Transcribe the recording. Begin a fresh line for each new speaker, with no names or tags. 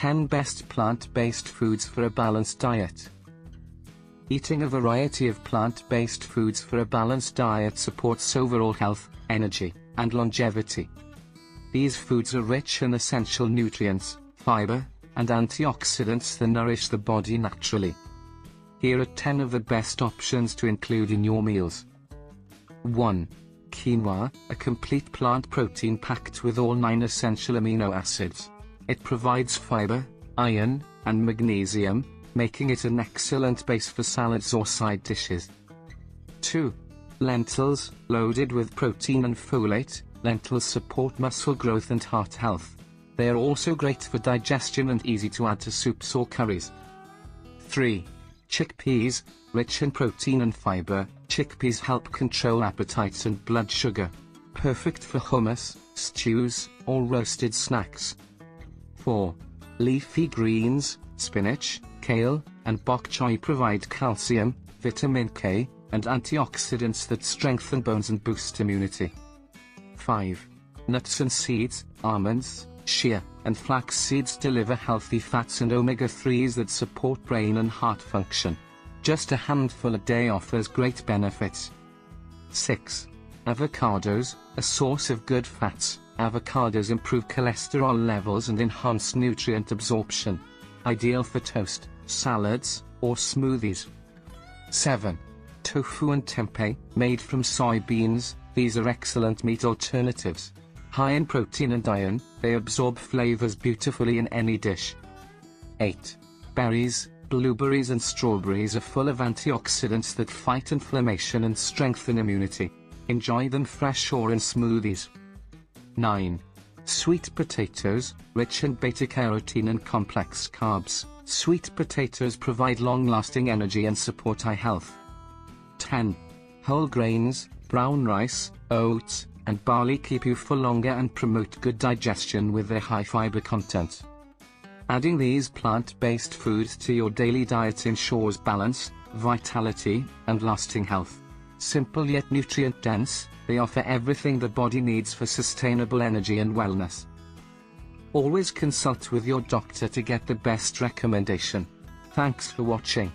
10 Best Plant-Based Foods for a Balanced Diet. Eating a variety of plant-based foods for a balanced diet supports overall health, energy, and longevity. These foods are rich in essential nutrients, fiber, and antioxidants that nourish the body naturally. Here are 10 of the best options to include in your meals. 1. Quinoa, a complete plant protein packed with all 9 essential amino acids. It provides fiber, iron, and magnesium, making it an excellent base for salads or side dishes. 2. Lentils, loaded with protein and folate, lentils support muscle growth and heart health. They are also great for digestion and easy to add to soups or curries. 3. Chickpeas, rich in protein and fiber, chickpeas help control appetite and blood sugar. Perfect for hummus, stews, or roasted snacks. 4. Leafy greens, spinach, kale, and bok choy provide calcium, vitamin K, and antioxidants that strengthen bones and boost immunity. 5. Nuts and seeds, almonds, chia, and flax seeds deliver healthy fats and omega-3s that support brain and heart function. Just a handful a day offers great benefits. 6. Avocados, a source of good fats. Avocados improve cholesterol levels and enhance nutrient absorption. Ideal for toast, salads, or smoothies. 7. Tofu and tempeh, made from soybeans, these are excellent meat alternatives. High in protein and iron, they absorb flavors beautifully in any dish. 8. Berries, blueberries and strawberries are full of antioxidants that fight inflammation and strengthen immunity. Enjoy them fresh or in smoothies. 9. Sweet potatoes, rich in beta-carotene and complex carbs. Sweet potatoes provide long-lasting energy and support eye health. 10. Whole grains, brown rice, oats, and barley keep you full longer and promote good digestion with their high fiber content. Adding these plant-based foods to your daily diet ensures balance, vitality, and lasting health. Simple yet nutrient-dense, they offer everything the body needs for sustainable energy and wellness. Always consult with your doctor to get the best recommendation. Thanks for watching.